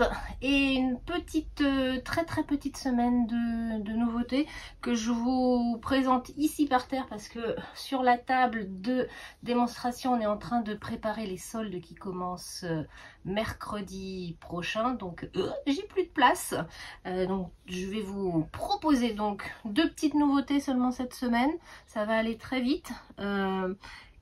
monde et une petite, très petite semaine de nouveautés que je vous présente ici par terre parce que sur la table de démonstration on est en train de préparer les soldes qui commencent mercredi prochain, donc j'ai plus de place, donc je vais vous proposer donc deux petites nouveautés seulement cette semaine, ça va aller très vite.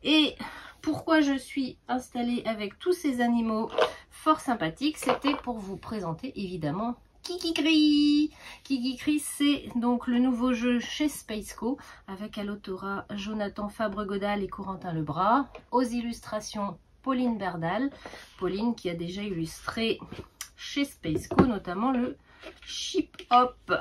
Et pourquoi je suis installée avec tous ces animaux fort sympathiques, c'était pour vous présenter évidemment Kikikri. Kikikri, c'est donc le nouveau jeu chez Spaceco avec à l'autorat Jonathan Fabre-Godal et Corentin Lebras, aux illustrations Pauline Berdal. Pauline qui a déjà illustré chez Spaceco notamment le Ship Hop.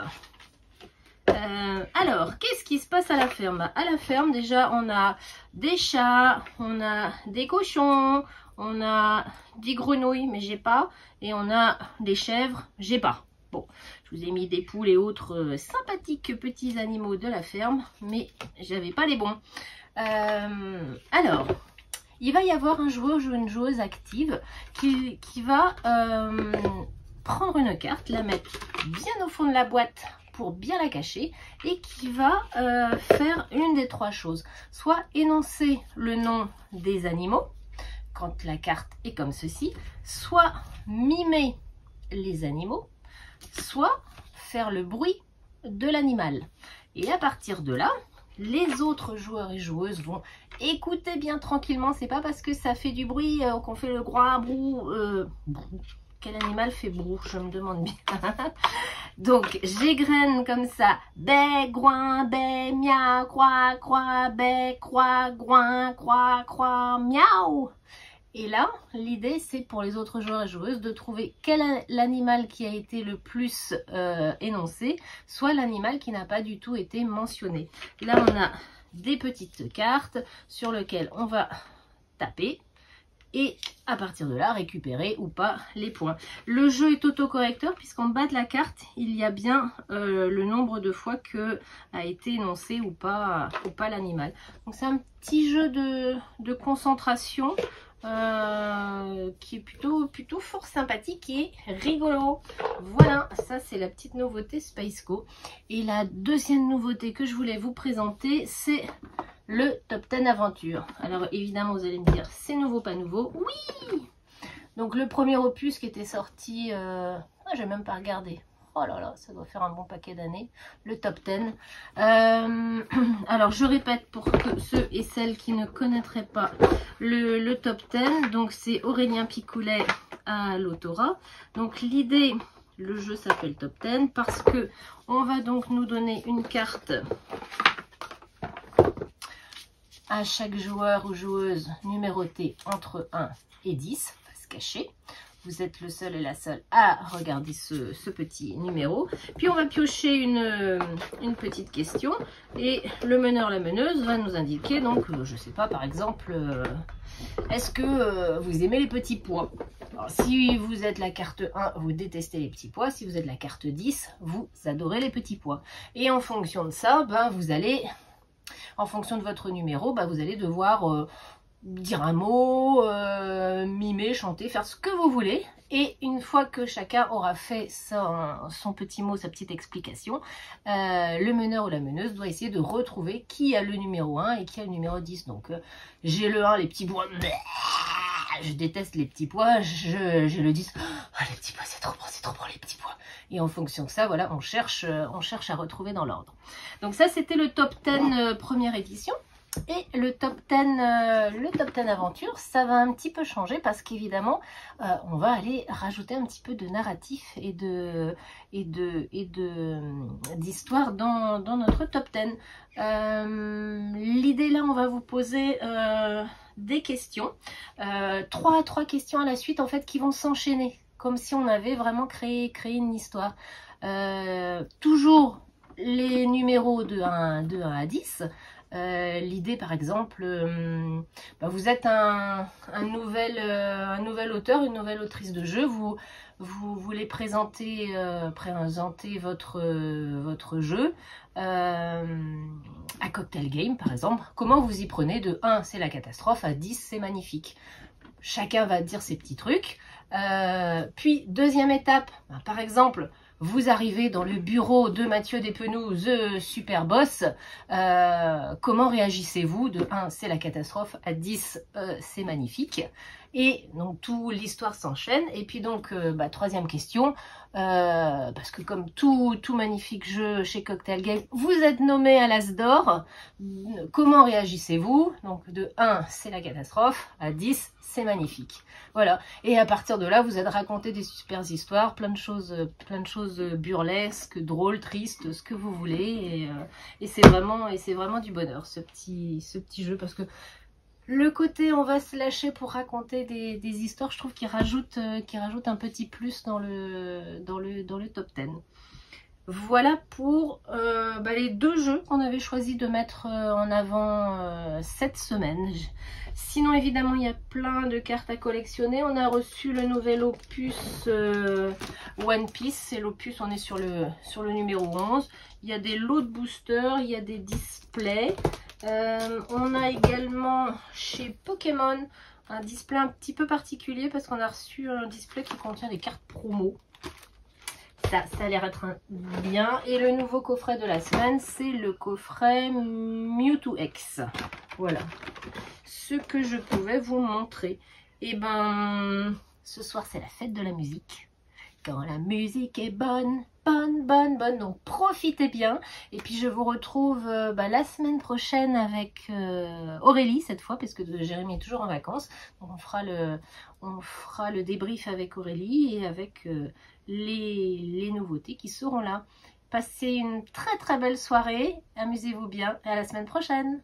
Alors, qu'est-ce qui se passe à la ferme? À la ferme, déjà, on a des chats, on a des cochons, on a des grenouilles, mais j'ai pas, et on a des chèvres, j'ai pas. Bon, je vous ai mis des poules et autres sympathiques petits animaux de la ferme, mais j'avais pas les bons. Alors, il va y avoir un joueur ou une joueuse active qui va prendre une carte, la mettre bien au fond de la boîte pour bien la cacher et qui va faire une des trois choses, soit énoncer le nom des animaux quand la carte est comme ceci, soit mimer les animaux, soit faire le bruit de l'animal. Et à partir de là, les autres joueurs et joueuses vont écouter bien tranquillement. C'est pas parce que ça fait du bruit qu'on fait le gros brou. Quel animal fait brou? Je me demande bien. Donc, j'égrène comme ça. Bé, groin, bé, miaou, croix, bé, croix, groin, croix, miaou. Et là, l'idée, c'est pour les autres joueurs et joueuses de trouver quel est l'animal qui a été le plus énoncé, soit l'animal qui n'a pas du tout été mentionné. Là, on a des petites cartes sur lesquelles on va taper. Et à partir de là, récupérer ou pas les points. Le jeu est autocorrecteur puisqu'en bas de la carte, il y a bien le nombre de fois que a été énoncé ou pas l'animal. Donc c'est un petit jeu de concentration qui est plutôt fort sympathique et rigolo. Voilà, ça c'est la petite nouveauté Spaceco. Et la deuxième nouveauté que je voulais vous présenter, c'est le Top 10 Aventure. Alors évidemment vous allez me dire c'est nouveau pas nouveau. Oui. Donc le premier opus qui était sorti, j'ai même pas regardé. Oh là là, ça doit faire un bon paquet d'années. Le Top 10. Alors je répète pour que ceux et celles qui ne connaîtraient pas le Top 10. Donc c'est Aurélien Picoulet à l'autorat. Donc l'idée, le jeu s'appelle Top 10 parce que on va donc nous donner une carte à chaque joueur ou joueuse numérotée entre 1 et 10, face cachée. Vous êtes le seul et la seule à regarder ce petit numéro. Puis on va piocher une petite question et le meneur, la meneuse va nous indiquer, donc je sais pas, par exemple, est-ce que vous aimez les petits pois? Alors, si vous êtes la carte 1, vous détestez les petits pois. Si vous êtes la carte 10, vous adorez les petits pois. Et en fonction de ça, vous allez... En fonction de votre numéro, vous allez devoir dire un mot, mimer, chanter, faire ce que vous voulez. Et une fois que chacun aura fait son petit mot, sa petite explication, le meneur ou la meneuse doit essayer de retrouver qui a le numéro 1 et qui a le numéro 10. Donc j'ai le 1, les petits pois, je déteste les petits pois, j'ai le 10, oh, les petits pois c'est trop bon les petits pois. Et en fonction de ça, voilà, on cherche à retrouver dans l'ordre. Donc ça, c'était le Top 10 première édition. Et le Top 10 Aventure, ça va un petit peu changer parce qu'évidemment, on va aller rajouter un petit peu de narratif et d'histoire dans notre Top 10. L'idée là, on va vous poser des questions, trois questions à la suite en fait qui vont s'enchaîner, comme si on avait vraiment créé une histoire. Toujours les numéros de 1 à 10. L'idée par exemple, vous êtes un nouvel auteur, une nouvelle autrice de jeu, vous voulez présenter votre jeu à Cocktail Game par exemple. Comment vous y prenez de 1 c'est la catastrophe à 10 c'est magnifique? chacun va dire ses petits trucs. Puis, deuxième étape, par exemple, vous arrivez dans le bureau de Mathieu Despenoux, the super boss. Comment réagissez-vous? De 1, c'est la catastrophe. À 10, c'est magnifique. Et donc, l'histoire s'enchaîne. Et puis donc, troisième question. Parce que comme tout magnifique jeu chez Cocktail Game, vous êtes nommé à l'As d'or. Comment réagissez-vous? Donc, de 1, c'est la catastrophe. À 10, c'est magnifique. Voilà. Et à partir de là, vous êtes raconté des super histoires, plein de choses burlesques, drôles, tristes, ce que vous voulez. Et c'est vraiment du bonheur, ce petit jeu. Parce que le côté on va se lâcher pour raconter des histoires, je trouve qu'il rajoute un petit plus dans le top 10. Voilà pour les 2 jeux qu'on avait choisi de mettre en avant cette semaine. Sinon, évidemment, il y a plein de cartes à collectionner. On a reçu le nouvel opus One Piece. C'est l'opus, on est sur le numéro 11. Il y a des lots de boosters, il y a des displays. On a également chez Pokémon un display un petit peu particulier parce qu'on a reçu un display qui contient des cartes promo. Ça a l'air d'être bien. Et le nouveau coffret de la semaine, c'est le coffret Mewtwo X. Voilà ce que je pouvais vous montrer. Et ce soir, c'est la fête de la musique. Quand la musique est bonne. Donc profitez bien. Et puis je vous retrouve la semaine prochaine avec Aurélie cette fois, parce que Jérémy est toujours en vacances. Donc on fera le débrief avec Aurélie et avec les nouveautés qui seront là. Passez une très belle soirée. Amusez-vous bien et à la semaine prochaine.